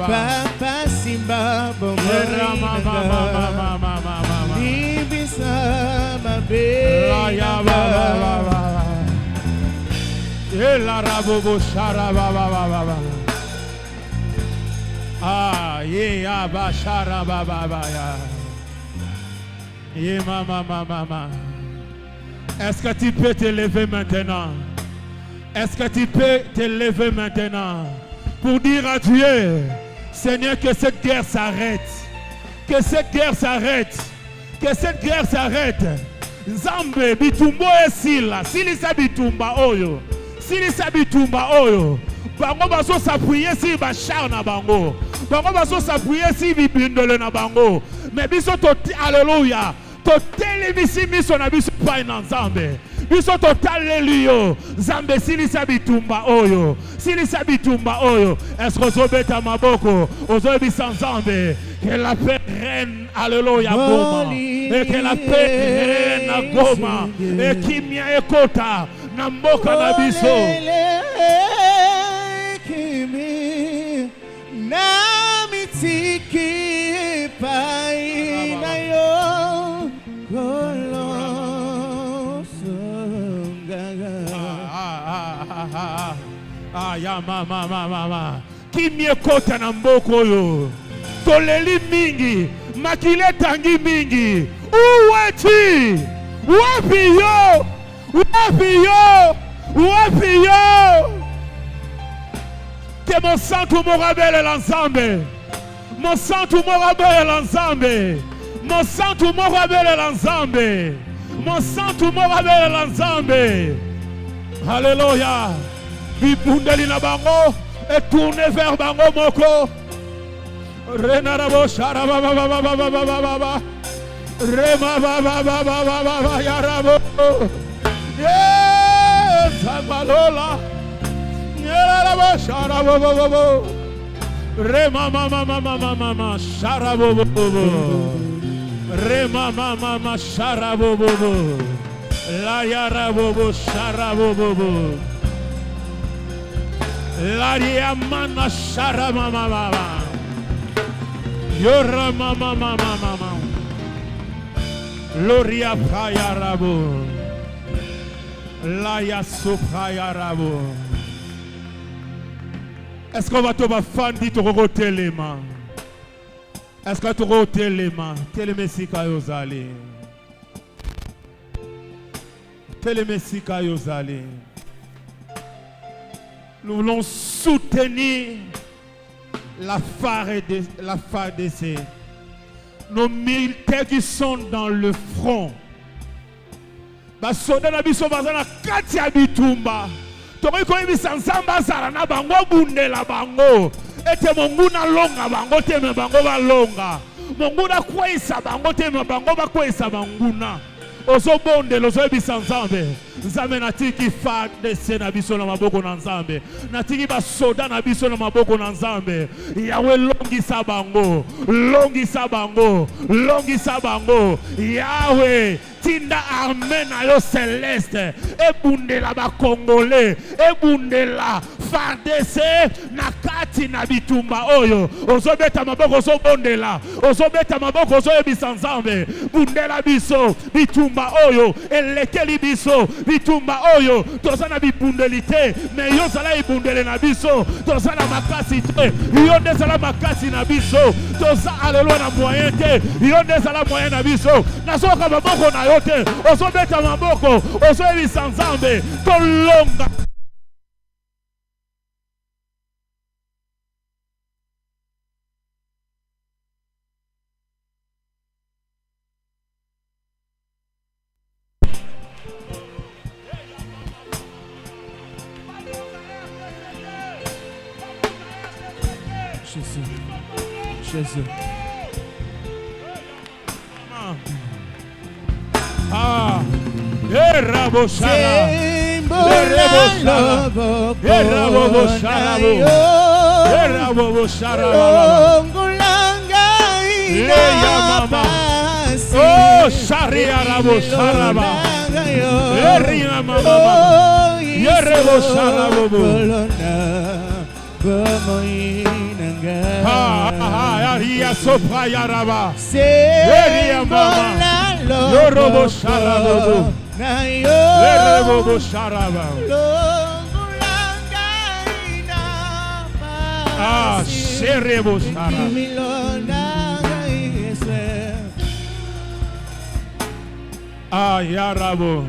Papa Simba Libisa ah, yeah, bashara baba ya. Yeah, mama. Est-ce que tu peux te lever maintenant? Est-ce que tu peux te lever maintenant pour dire à Dieu, Seigneur, que cette guerre s'arrête, que cette guerre s'arrête, que cette guerre s'arrête. Zambe bitumbo esila, silisa bitumba oyo, silisa bitumba oyo. Bango baso s'appuyer si bachar na bango, bango baso s'appuyer si bibindole na bango. Mais biso to alléluia, to telebisi miso na biso pa na Nzambe. Biso total liyo Zambe silisa bitumba oyo, silisa bitumba oyo. Est-ce que ozobeta maboko ozobisa Nzambe que la paix reine alléluia Goma, et que la paix reine à Goma, et kimia ekota na mboka na biso. Namitiki pai na yo ya mama. Kimie kota na mboko yo. toleli mingi, makile tangi mingi. Où es-tu? Wapi yo? Wapi yo? Wapi yo? Que mon sang tout me rappelle l'ensemble. Mon sang tout me rappelle l'ensemble. Mon sang tout me rappelle l'ensemble. Mon sang tout me rappelle l'ensemble. Alléluia. Bibundeli na bango et tourner vers bango moko. Renarabo sharaba ba ba ba ba ba ba ba ba. Rema ba ba ba ba ba ba ba yarabo. Yes, Zambalola. Yarabo sharabo bo bo bo. Rema mama mama mama mama sharabo bo bo. Rema mama mama sharabo bo bo. La yarabo bo sharabo bo bo. La yamana sharama mama. Yora mama mama mama. Loria paya rabo. La yasopaya rabo. Est-ce qu'on va te faire dit au téléma? Est-ce que tu vas au téléma? Télémessika yozali. Télémessika yozali. Nous voulons soutenir la FARDC. Nos militaires qui sont dans le front. Basoda na biso bazana kati ya bitumba. Toko ko ibisa nsamba sara na bango bundela bango. Ete monguna longa bango teme bango balonga. Monguna kwesa bango teme bango bakwesa banguna. Ozo bonde lozo ibisa nzambe. Nzambe natiki FARDC na biso na maboko na nzambe. Natiki basoda na biso na maboko na nzambe. Yawe longisa bango. Longisa bango. Longisa bango. Yawe tinda armée na yo céleste. Ebundela ba Congolais. Ebundela FARDC na kati na bitumba oyo. Ozo beta maboko ozo bondela. Ozo beta maboko ozo ebisa nzambe. Bundela biso bitumba oyo. Elekeli biso bitumba oyo. Tozana bibundelite. Mais yo zala ibundele na biso. Tozana makasi te. Yo ndezala makasi na biso. Toza alelo na moyen te. Yo ndezala moyen na biso. Nasoka maboko na yo te. Ozo beta maboko. Ozo ebisa nzambe. Tolonga. Jésus. Ah, Erabo Shara, Erabo Shara, Erabo Shara, oh, Shari Arabo Sharaba, Erina Mama, Erabo Shara. Aria sopra yaraba. Eria mama. Yorobo sharabo. Yorobo sharaba. Ah, serebo sharaba. Ah, yarabo.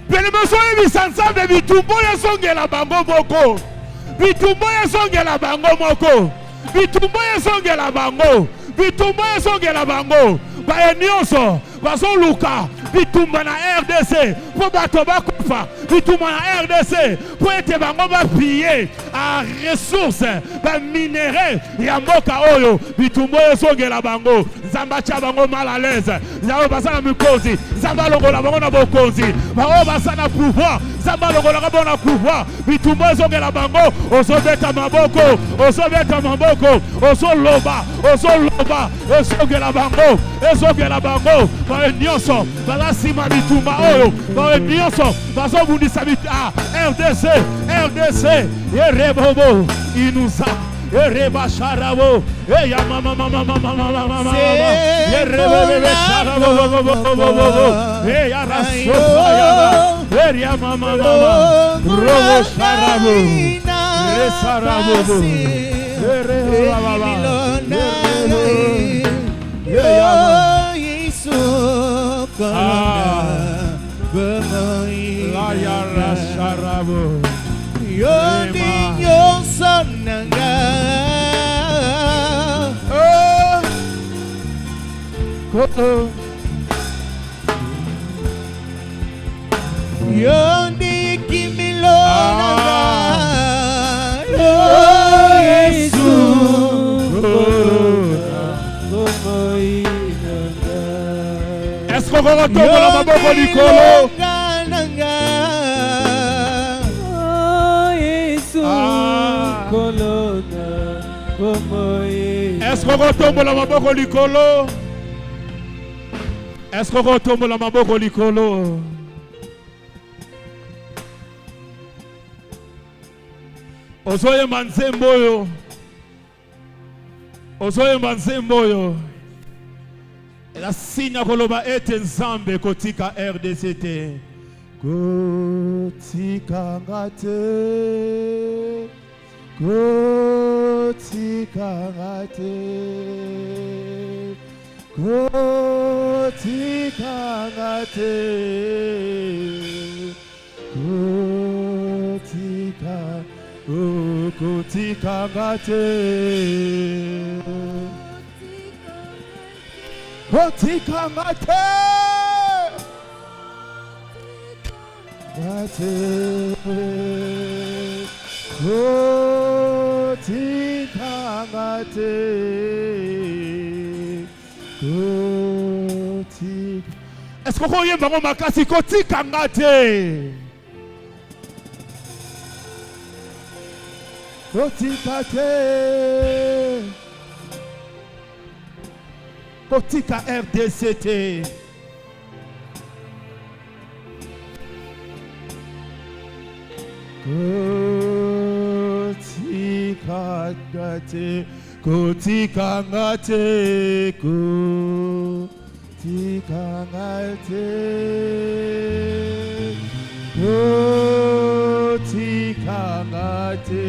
Belemeso ebisansa de bitumbo yasongela bango boko. Bitumbo yasongela bango moko. Bitumbo yasongela bango. Bitumbo yasongela bango. Ba nyonso bazoluka bitumba na RDC po bato bakufa. Bitumba na RDC po ete bango ba piller a ressources ba minéraux ya mboka oyo. Bitumbo yasongela bango. Nzamba cha bango mal à l'aise. Nzamba basana mukonzi. Nzamba longola bango na bokonzi. Bango basana pouvoir. Nzamba longola bango na pouvoir. Bitumbo yasongela bango. Ozobeta maboko. Ozobeta maboko. Ozoloba. Ozoloba. Ezongela bango. Ezongela bango. Ba nyonso balasima bitumba oyo. Ba nyonso bazobundisa bita RDC. RDC. Yerebobo. Inusa. Ereba sharabo, eya mama mama mama mama mama, yerebe sharabo, eya raso, eya mama mama, robo sharabo, resarabo, ereba baba. Oh, Yesu kolonga bomoina. La yara sharabo. Yo dinyo sonanga. Koto. Yo di kimilonanga. Oh, Yesu kolonga bomoina. Est-ce qu'on va retourner dans ma boca du colo? Est-ce qu'on retombe la maboko likolo? Est-ce qu'on retombe la maboko likolo? Ozoye manzembo yo. Ozoye manzembo yo. La signe koloba ete nzambe kotika RDCT. Kotika ngate. Kotika ngate. Kotika ngate. Kotika. Kotika ngate. Kotika ngate. Ngate. Kotika ngate. Kotika. Est-ce qu'on y est vraiment makasi kotika ngate? Kotika te. Kotika RDCT. Kotika ngate. Kotika ngate. Kotika ngate. Kotika ngate.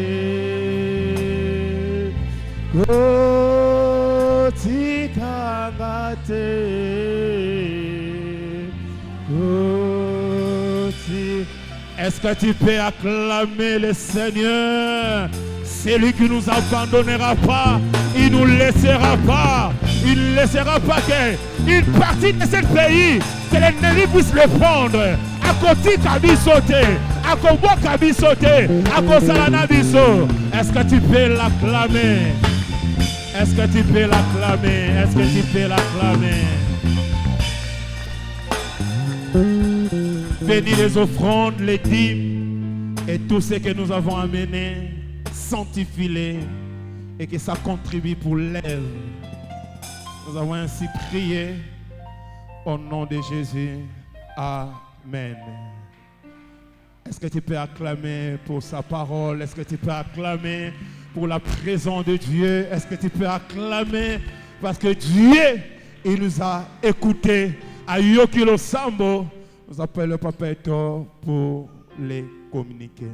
Kotika ngate. Est-ce que tu peux acclamer le Seigneur? C'est lui qui ne nous abandonnera pas. Il ne nous laissera pas. Il ne laissera pas qu'une partie de ce pays, que l'ennemi puisse le prendre. À côté Kabisote, à Kobo Kabisote, à Kosalana Biso. Est-ce que tu peux l'acclamer? Est-ce que tu peux l'acclamer? Est-ce que tu peux l'acclamer? Bénis les offrandes, les dîmes et tout ce que nous avons amené. Sanctifie-les et que ça contribue pour l'œuvre. Nous avons ainsi prié au nom de Jésus. Amen. Est-ce que tu peux acclamer pour sa parole? Est-ce que tu peux acclamer pour la présence de Dieu? Est-ce que tu peux acclamer parce que Dieu, il nous a écoutés. À Yokilo Sambo, nous appelons le Papa Eto pour les communiquer.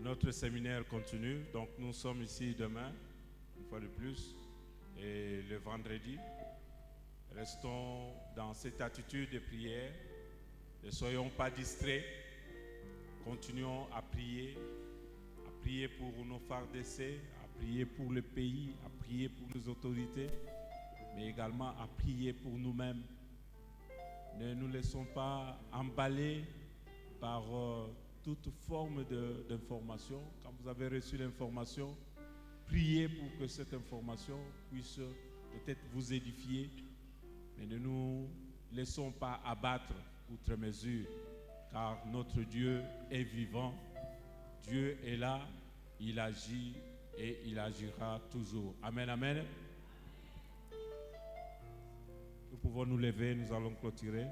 Notre séminaire continue, donc nous sommes ici demain, une fois de plus, et le vendredi. Restons dans cette attitude de prière, ne soyons pas distraits, continuons à prier pour nos FARDC, à prier pour le pays, à prier pour les autorités, mais également à prier pour nous-mêmes. Ne nous laissons pas emballer par toute forme d'information. Quand vous avez reçu l'information, priez pour que cette information puisse peut-être vous édifier, mais ne nous laissons pas abattre outre mesure, car notre Dieu est vivant, Dieu est là, il agit et il agira toujours. Amen, amen. Nous pouvons nous lever, nous allons clôturer.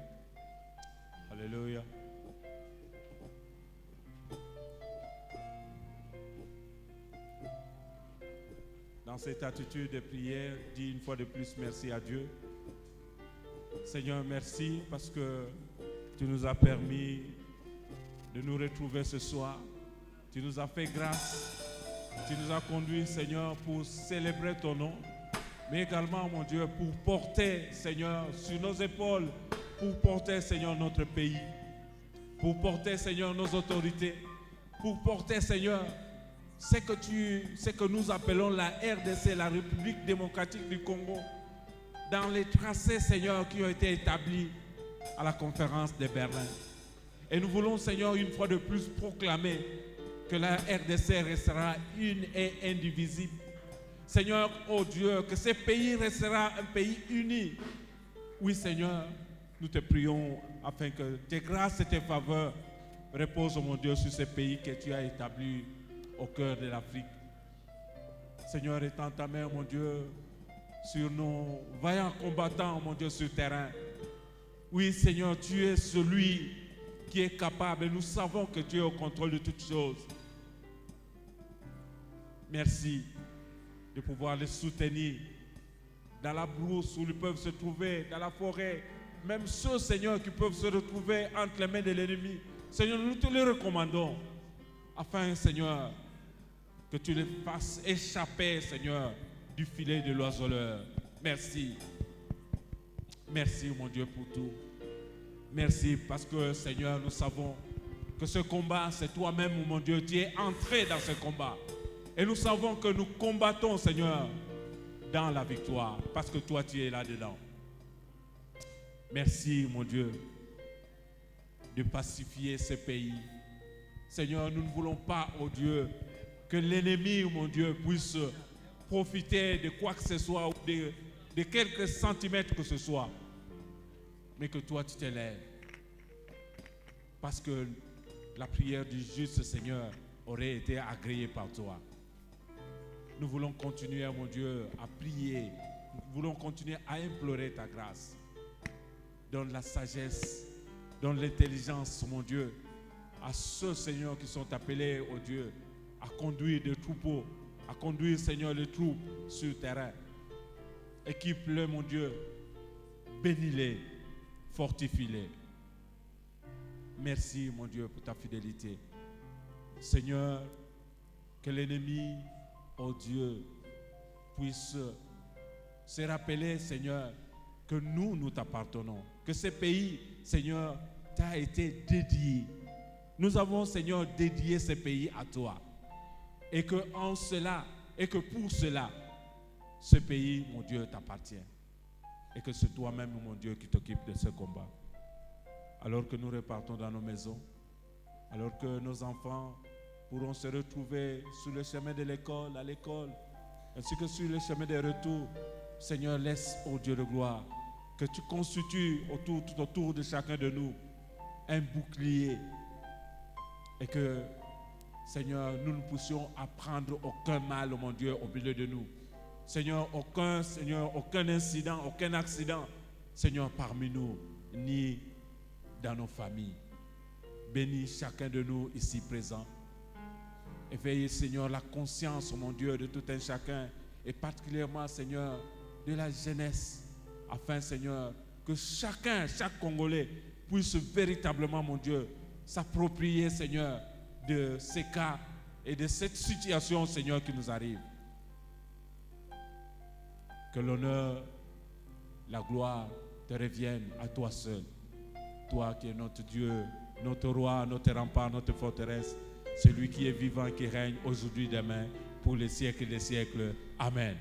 Alléluia. dans cette attitude de prière, dis une fois de plus merci à Dieu. Seigneur, merci parce que tu nous as permis de nous retrouver ce soir. Tu nous as fait grâce. Tu nous as conduits, Seigneur, pour célébrer ton nom, mais également, mon Dieu, pour porter, Seigneur, sur nos épaules, pour porter, Seigneur, notre pays, pour porter, Seigneur, nos autorités, pour porter, Seigneur, ce que nous appelons la RDC, la République démocratique du Congo, dans les tracés, Seigneur, qui ont été établis à la conférence de Berlin. Et nous voulons, Seigneur, une fois de plus proclamer que la RDC restera une et indivisible. Seigneur, oh Dieu, que ce pays restera un pays uni. Oui, Seigneur, nous te prions afin que tes grâces et tes faveurs reposent, mon Dieu, sur ce pays que tu as établi au cœur de l'Afrique. Seigneur, étends ta main, mon Dieu, sur nos vaillants combattants, mon Dieu, sur le terrain. Oui, Seigneur, tu es celui qui est capable et nous savons que tu es au contrôle de toutes choses. Merci de pouvoir les soutenir dans la brousse où ils peuvent se trouver, dans la forêt, même ceux, Seigneur, qui peuvent se retrouver entre les mains de l'ennemi. Seigneur, nous te les recommandons afin, Seigneur, que tu les fasses échapper, Seigneur, du filet de l'oiseleur. Merci. Merci, mon Dieu, pour tout. Merci parce que, Seigneur, nous savons que ce combat, c'est toi-même, mon Dieu, tu es entré dans ce combat. Et nous savons que nous combattons, Seigneur, dans la victoire, parce que toi, tu es là-dedans. Merci, mon Dieu, de pacifier ce pays. Seigneur, nous ne voulons pas, oh Dieu, que l'ennemi, mon Dieu, puisse profiter de quoi que ce soit, ou de quelques centimètres que ce soit. Mais que toi, tu t'élèves. Parce que la prière du juste Seigneur aurait été agréée par toi. Nous voulons continuer, mon Dieu, à prier. Nous voulons continuer à implorer ta grâce. Donne la sagesse, donne l'intelligence, mon Dieu, à ceux, Seigneur, qui sont appelés, oh Dieu, à conduire des troupeaux, à conduire, Seigneur, les troupes sur le terrain. Équipe-les, mon Dieu. Bénis-les, fortifie-les. Merci, mon Dieu, pour ta fidélité. Seigneur, que l'ennemi, oh Dieu, puisse se rappeler, Seigneur, que nous t'appartenons. Que ce pays, Seigneur, t'a été dédié. Nous avons, Seigneur, dédié ce pays à toi. Et que en cela, et que pour cela, ce pays, mon Dieu, t'appartient. Et que c'est toi-même, mon Dieu, qui t'occupe de ce combat. Alors que nous repartons dans nos maisons, alors que nos enfants pourront se retrouver sur le chemin de l'école, à l'école, ainsi que sur le chemin de retour, Seigneur, laisse, ô Dieu de gloire, que tu constitues tout autour de chacun de nous un bouclier et que, Seigneur, nous ne puissions apprendre aucun mal, mon Dieu, au milieu de nous. Seigneur, aucun incident, aucun accident, Seigneur, parmi nous, ni dans nos familles. Bénis chacun de nous ici présents. Éveillez, Seigneur, la conscience, mon Dieu, de tout un chacun, et particulièrement, Seigneur, de la jeunesse, afin, Seigneur, que chaque Congolais puisse véritablement, mon Dieu, s'approprier, Seigneur, de ces cas et de cette situation, Seigneur, qui nous arrive. Que l'honneur, la gloire te reviennent à toi seul. Toi qui es notre Dieu, notre roi, notre rempart, notre forteresse, celui qui est vivant, qui règne aujourd'hui, demain, pour les siècles des siècles. Amen.